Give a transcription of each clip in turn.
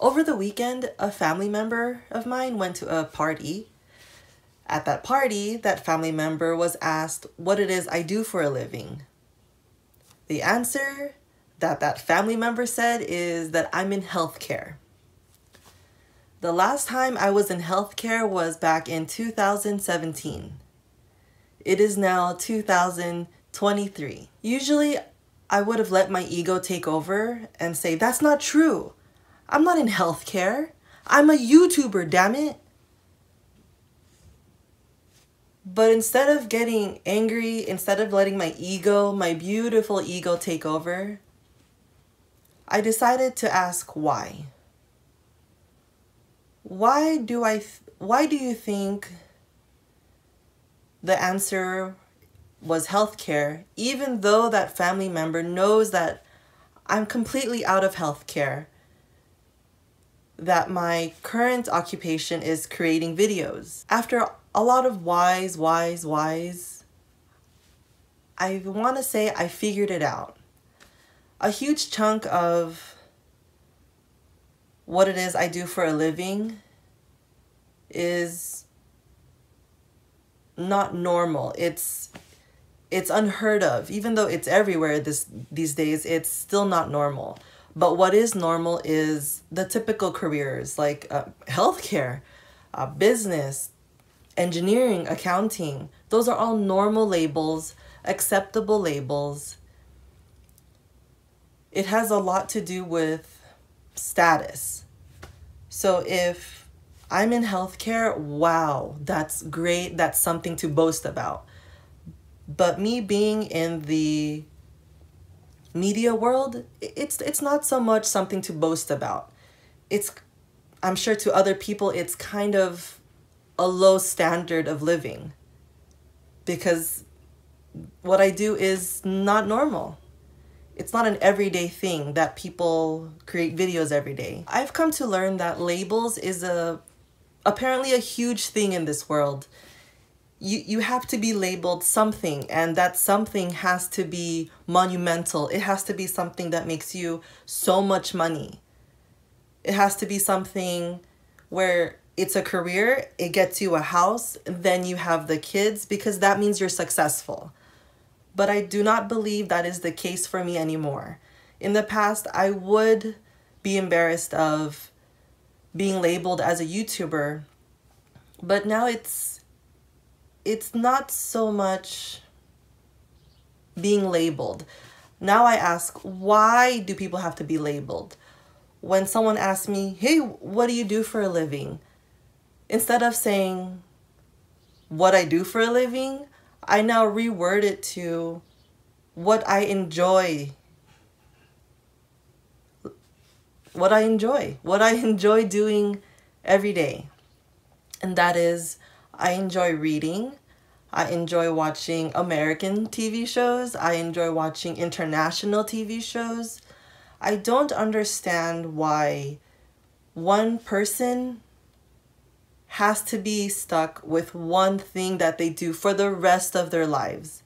Over the weekend, a family member of mine went to a party. At that party, that family member was asked what it is I do for a living. The answer that family member said is that I'm in healthcare. The last time I was in healthcare was back in 2017. It is now 2023. Usually, I would have let my ego take over and say, that's not true. I'm not in healthcare. I'm a YouTuber, damn it. But instead of getting angry, instead of letting my ego, my beautiful ego take over, I decided to ask why. Why do you think the answer was healthcare, even though that family member knows that I'm completely out of healthcare, that my current occupation is creating videos? After a lot of whys, I want to say I figured it out. A huge chunk of what it is I do for a living is not normal. It's unheard of. Even though it's everywhere these days, it's still not normal. But what is normal is the typical careers like healthcare, business, engineering, accounting. Those are all normal labels, acceptable labels. It has a lot to do with status. So if I'm in healthcare, wow, that's great. That's something to boast about. But me being in the media world, it's not so much something to boast about. I'm sure to other people, it's kind of a low standard of living because what I do is not normal. It's not an everyday thing that people create videos every day. I've come to learn that labels is apparently a huge thing in this world. You have to be labeled something, and that something has to be monumental. It has to be something that makes you so much money. It has to be something where it's a career, it gets you a house, then you have the kids, because that means you're successful. But I do not believe that is the case for me anymore. In the past, I would be embarrassed of being labeled as a YouTuber, but now it's not so much being labeled. Now I ask, why do people have to be labeled? When someone asks me, hey, what do you do for a living? Instead of saying what I do for a living, I now reword it to what I enjoy. What I enjoy doing every day. And that is, I enjoy reading. I enjoy watching American TV shows. I enjoy watching international TV shows. I don't understand why one person has to be stuck with one thing that they do for the rest of their lives.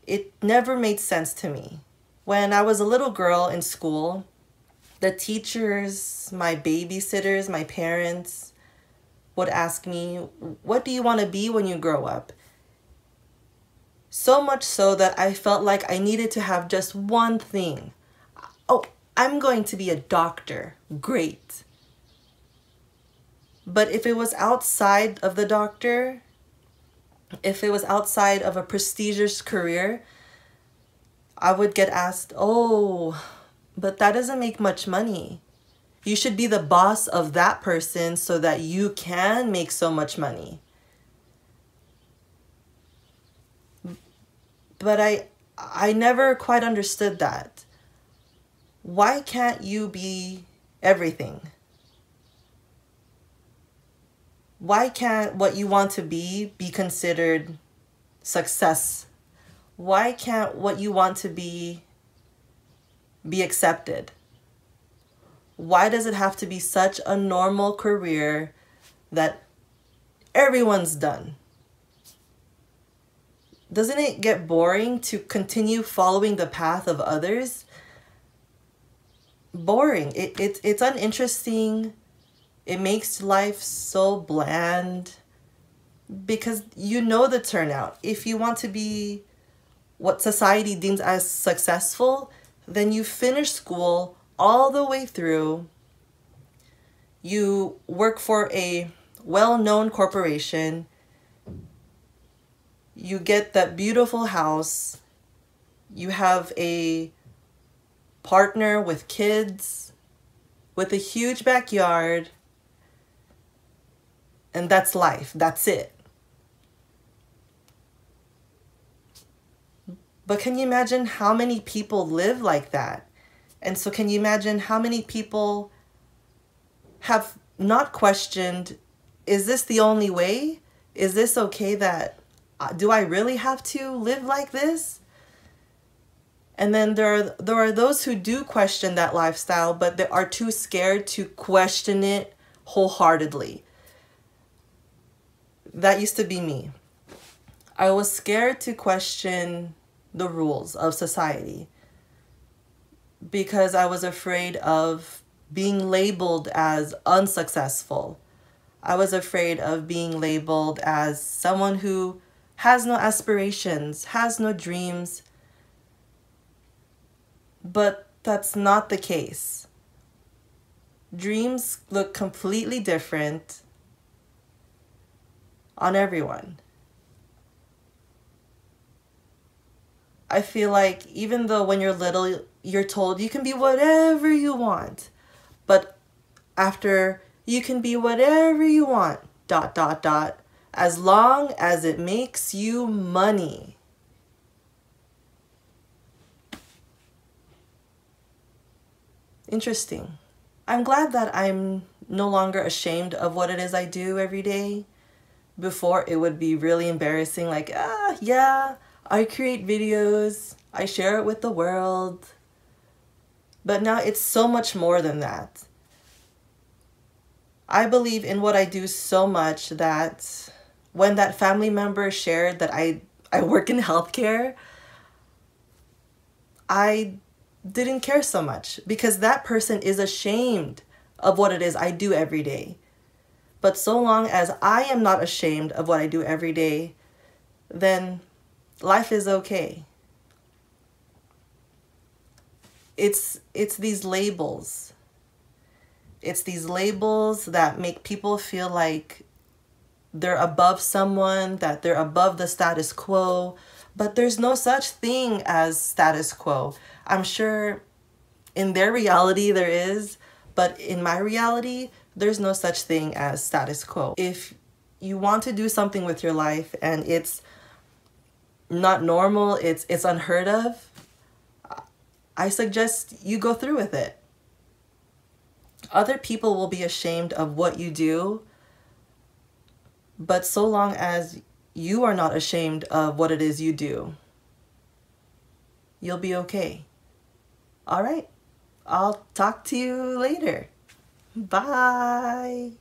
It never made sense to me. When I was a little girl in school, the teachers, my babysitters, my parents would ask me, what do you want to be when you grow up? So much so that I felt like I needed to have just one thing. Oh, I'm going to be a doctor. Great. But if it was outside of the doctor, if it was outside of a prestigious career, I would get asked, oh, but that doesn't make much money. You should be the boss of that person so that you can make so much money. But I never quite understood that. Why can't you be everything? Why can't what you want to be considered success? Why can't what you want to be accepted? Why does it have to be such a normal career that everyone's done? Doesn't it get boring to continue following the path of others? boring. It's uninteresting. It makes life so bland because you know the turnout. If you want to be what society deems as successful, then you finish school all the way through. You work for a well-known corporation. You get that beautiful house. You have a partner with kids, with a huge backyard. And that's life. That's it. But can you imagine how many people live like that? And so can you imagine how many people have not questioned, is this the only way? Is this okay that, do I really have to live like this? And then there are those who do question that lifestyle, but they are too scared to question it wholeheartedly. That used to be me. I was scared to question the rules of society because I was afraid of being labeled as unsuccessful. I was afraid of being labeled as someone who has no aspirations, has no dreams. But that's not the case. Dreams look completely different on everyone. I feel like even though when you're little, you're told you can be whatever you want, but after you can be whatever you want, ... as long as it makes you money. Interesting. I'm glad that I'm no longer ashamed of what it is I do every day. Before, it would be really embarrassing, like, yeah, I create videos, I share it with the world. But now it's so much more than that. I believe in what I do so much that when that family member shared that I work in healthcare, I didn't care so much because that person is ashamed of what it is I do every day. But so long as I am not ashamed of what I do every day, then life is okay. It's these labels. It's these labels that make people feel like they're above someone, that they're above the status quo. But there's no such thing as status quo. I'm sure in their reality there is, but in my reality, there's no such thing as status quo. If you want to do something with your life and it's not normal, it's unheard of, I suggest you go through with it. Other people will be ashamed of what you do, but so long as you are not ashamed of what it is you do, you'll be okay. All right, I'll talk to you later. Bye.